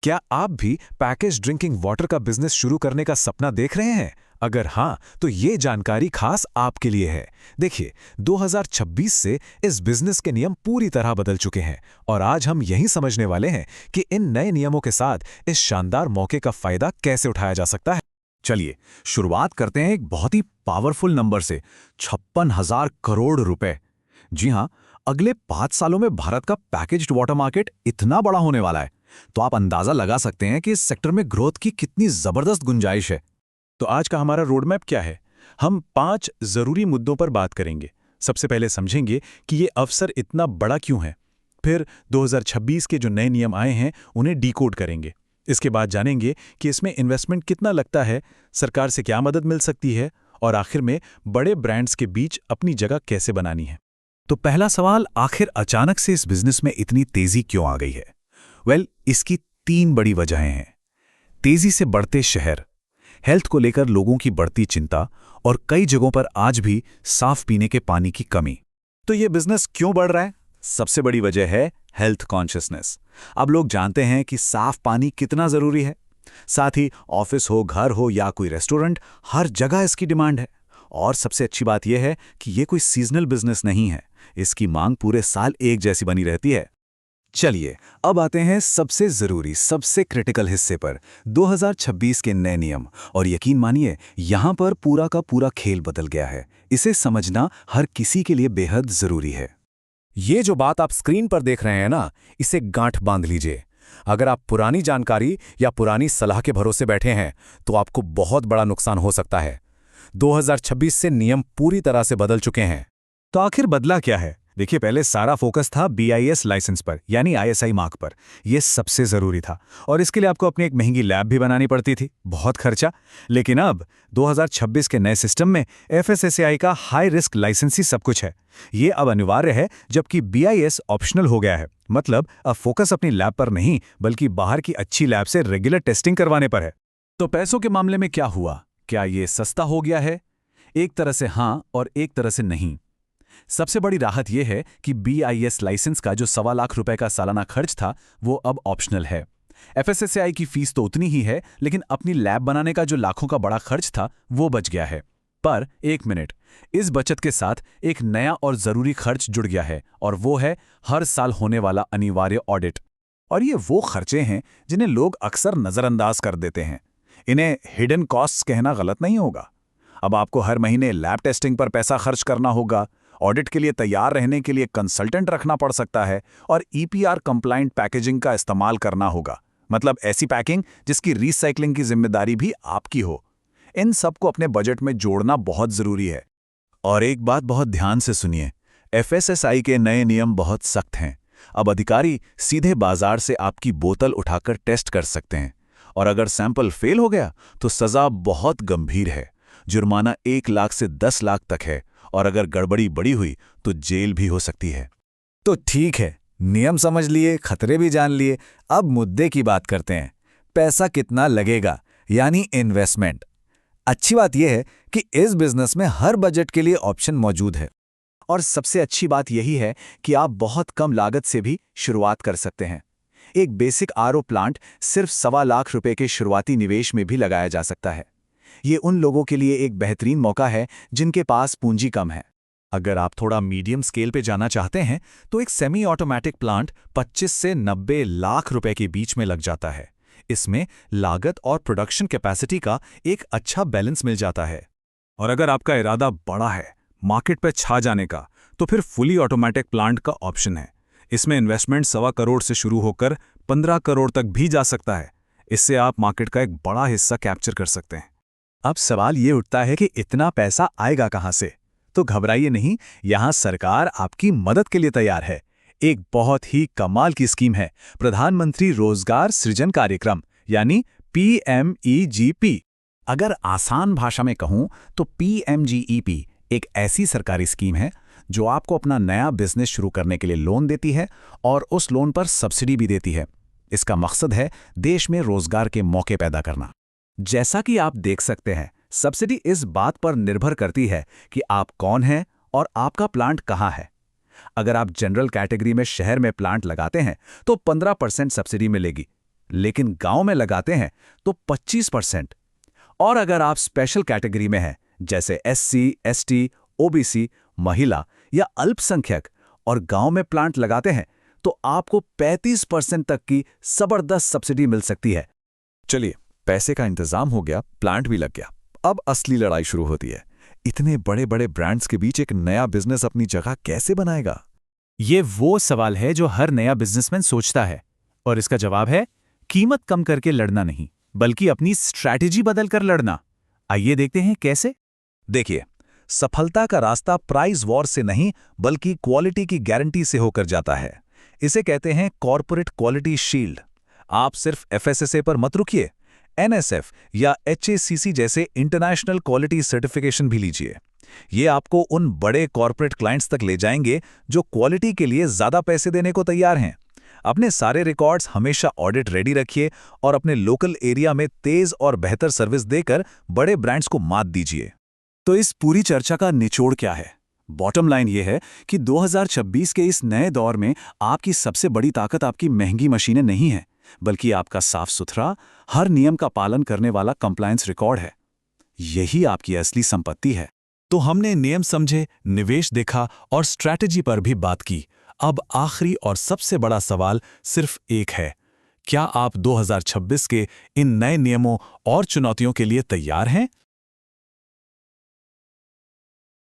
क्या आप भी पैकेज ड्रिंकिंग वाटर का बिजनेस शुरू करने का सपना देख रहे हैं? अगर हाँ, तो ये जानकारी खास आपके लिए है। देखिए, 2026 से इस बिजनेस के नियम पूरी तरह बदल चुके हैं और आज हम यही समझने वाले हैं कि इन नए नियमों के साथ इस शानदार मौके का फायदा कैसे उठाया जा सकता है। चलिए शुरुआत करते हैं एक बहुत ही पावरफुल नंबर से। 56,000 करोड़ रुपए। जी हाँ, अगले 5 सालों में भारत का पैकेज्ड वाटर मार्केट इतना बड़ा होने वाला है, तो आप अंदाजा लगा सकते हैं कि इस सेक्टर में ग्रोथ की कितनी जबरदस्त गुंजाइश है। तो आज का हमारा रोडमैप क्या है? हम 5 जरूरी मुद्दों पर बात करेंगे। सबसे पहले समझेंगे कि ये अवसर इतना बड़ा क्यों है। फिर 2026 के जो नए नियम आए हैं उन्हें डिकोड करेंगे। इसके बाद जानेंगे कि इसमें इन्वेस्टमेंट कितना लगता है, सरकार से क्या मदद मिल सकती है और आखिर में बड़े ब्रांड्स के बीच अपनी जगह कैसे बनानी है। तो पहला सवाल, आखिर अचानक से इस बिजनेस में इतनी तेजी क्यों आ गई है? इसकी 3 बड़ी वजहें हैं। तेजी से बढ़ते शहर, हेल्थ को लेकर लोगों की बढ़ती चिंता और कई जगहों पर आज भी साफ पीने के पानी की कमी। तो ये बिजनेस क्यों बढ़ रहा है? सबसे बड़ी वजह है हेल्थ कॉन्शियसनेस। अब लोग जानते हैं कि साफ पानी कितना जरूरी है। साथ ही ऑफिस हो, घर हो या कोई रेस्टोरेंट, हर जगह इसकी डिमांड है। और सबसे अच्छी बात यह है कि ये कोई सीजनल बिजनेस नहीं है, इसकी मांग पूरे साल एक जैसी बनी रहती है। चलिए अब आते हैं सबसे जरूरी, सबसे क्रिटिकल हिस्से पर, 2026 के नए नियम। और यकीन मानिए, यहां पर पूरा का पूरा खेल बदल गया है। इसे समझना हर किसी के लिए बेहद जरूरी है। ये जो बात आप स्क्रीन पर देख रहे हैं ना, इसे गांठ बांध लीजिए। अगर आप पुरानी जानकारी या पुरानी सलाह के भरोसे बैठे हैं तो आपको बहुत बड़ा नुकसान हो सकता है। 2026 से नियम पूरी तरह से बदल चुके हैं। तो आखिर बदला क्या है? देखिए, पहले सारा फोकस था BIS लाइसेंस पर, यानी ISI मार्क पर। यह सबसे जरूरी था और इसके लिए आपको अपनी एक महंगी लैब भी बनानी पड़ती थी, बहुत खर्चा। लेकिन अब 2026 के नए सिस्टम में FSSAI का हाई रिस्क लाइसेंस ही सब कुछ है। ये अब अनिवार्य है, जबकि BIS ऑप्शनल हो गया है। मतलब अब फोकस अपनी लैब पर नहीं, बल्कि बाहर की अच्छी लैब से रेगुलर टेस्टिंग करवाने पर है। तो पैसों के मामले में क्या हुआ? क्या ये सस्ता हो गया है? एक तरह से हाँ और एक तरह से नहीं। सबसे बड़ी राहत यह है कि BIS लाइसेंस का जो ₹1.25 लाख का सालाना खर्च था, वो अब ऑप्शनल है। FSSAI की फीस तो उतनी ही है, लेकिन अपनी लैब बनाने का जो लाखों का बड़ा खर्च था, वो बच गया है। पर एक मिनट, इस बचत के साथ एक नया और जरूरी खर्च जुड़ गया है, और वो है हर साल होने वाला अनिवार्य ऑडिट। और ये वो खर्चे हैं जिन्हें लोग अक्सर नजरअंदाज कर देते हैं। इन्हें हिडन कॉस्ट्स कहना गलत नहीं होगा। अब आपको हर महीने लैब टेस्टिंग पर पैसा खर्च करना होगा, ऑडिट के लिए तैयार रहने के लिए कंसल्टेंट रखना पड़ सकता है, और EPR कंप्लाइंट पैकेजिंग का इस्तेमाल करना होगा। मतलब ऐसी पैकिंग जिसकी रीसाइक्लिंग की जिम्मेदारी भी आपकी हो। इन सबको अपने बजट में जोड़ना बहुत जरूरी है। और एक बात बहुत ध्यान से सुनिए, FSSAI के नए नियम बहुत सख्त हैं। अब अधिकारी सीधे बाजार से आपकी बोतल उठाकर टेस्ट कर सकते हैं, और अगर सैंपल फेल हो गया तो सजा बहुत गंभीर है। जुर्माना 1 लाख से 10 लाख तक है, और अगर गड़बड़ी बड़ी हुई तो जेल भी हो सकती है। तो ठीक है, नियम समझ लिए, खतरे भी जान लिए। अब मुद्दे की बात करते हैं। पैसा कितना लगेगा, यानी इन्वेस्टमेंट। अच्छी बात यह है कि इस बिजनेस में हर बजट के लिए ऑप्शन मौजूद है। और सबसे अच्छी बात यही है कि आप बहुत कम लागत से भी शुरुआत कर सकते हैं। एक बेसिक RO प्लांट सिर्फ ₹1.25 लाख के शुरुआती निवेश में भी लगाया जा सकता है। ये उन लोगों के लिए एक बेहतरीन मौका है जिनके पास पूंजी कम है। अगर आप थोड़ा मीडियम स्केल पे जाना चाहते हैं तो एक सेमी ऑटोमेटिक प्लांट 25 से 90 लाख रुपए के बीच में लग जाता है। इसमें लागत और प्रोडक्शन कैपेसिटी का एक अच्छा बैलेंस मिल जाता है। और अगर आपका इरादा बड़ा है, मार्केट पे छा जाने का, तो फिर फुली ऑटोमेटिक प्लांट का ऑप्शन है। इसमें इन्वेस्टमेंट 1.25 करोड़ से शुरू होकर 15 करोड़ तक भी जा सकता है। इससे आप मार्केट का एक बड़ा हिस्सा कैप्चर कर सकते हैं। अब सवाल ये उठता है कि इतना पैसा आएगा कहां से? तो घबराइए नहीं, यहां सरकार आपकी मदद के लिए तैयार है। एक बहुत ही कमाल की स्कीम है, प्रधानमंत्री रोजगार सृजन कार्यक्रम, यानी PMEGP। अगर आसान भाषा में कहूं तो PMGEP एक ऐसी सरकारी स्कीम है जो आपको अपना नया बिजनेस शुरू करने के लिए लोन देती है, और उस लोन पर सब्सिडी भी देती है। इसका मकसद है देश में रोजगार के मौके पैदा करना। जैसा कि आप देख सकते हैं, सब्सिडी इस बात पर निर्भर करती है कि आप कौन हैं और आपका प्लांट कहां है। अगर आप जनरल कैटेगरी में शहर में प्लांट लगाते हैं तो 15% सब्सिडी मिलेगी। लेकिन गांव में लगाते हैं तो 25%। और अगर आप स्पेशल कैटेगरी में हैं, जैसे SC, ST, OBC, महिला या अल्पसंख्यक, और गांव में प्लांट लगाते हैं तो आपको 35% तक की जबरदस्त सब्सिडी मिल सकती है। चलिए, पैसे का इंतजाम हो गया, प्लांट भी लग गया। अब असली लड़ाई शुरू होती है। इतने बड़े बड़े ब्रांड्स के बीच एक नया बिजनेस अपनी जगह कैसे बनाएगा? ये वो सवाल है जो हर नया बिजनेसमैन सोचता है, और इसका जवाब है कीमत कम करके लड़ना नहीं, बल्कि अपनी स्ट्रैटेजी बदलकर लड़ना। आइए देखते हैं कैसे। देखिए, सफलता का रास्ता प्राइस वॉर से नहीं बल्कि क्वालिटी की गारंटी से होकर जाता है। इसे कहते हैं कॉर्पोरेट क्वालिटी शील्ड। आप सिर्फ FSSA पर मत रुकिए, NSF या HACCP जैसे इंटरनेशनल क्वालिटी सर्टिफिकेशन भी लीजिए। ये आपको उन बड़े कॉर्पोरेट क्लाइंट्स तक ले जाएंगे जो क्वालिटी के लिए ज्यादा पैसे देने को तैयार हैं। अपने सारे रिकॉर्ड्स हमेशा ऑडिट रेडी रखिए और अपने लोकल एरिया में तेज और बेहतर सर्विस देकर बड़े ब्रांड्स को मात दीजिए। तो इस पूरी चर्चा का निचोड़ क्या है? बॉटम लाइन ये है कि 2026 के इस नए दौर में आपकी सबसे बड़ी ताकत आपकी महंगी मशीनें नहीं है, बल्कि आपका साफ सुथरा, हर नियम का पालन करने वाला कंप्लायंस रिकॉर्ड है। यही आपकी असली संपत्ति है। तो हमने नियम समझे, निवेश देखा और स्ट्रैटेजी पर भी बात की। अब आखिरी और सबसे बड़ा सवाल सिर्फ एक है, क्या आप 2026 के इन नए नियमों और चुनौतियों के लिए तैयार हैं?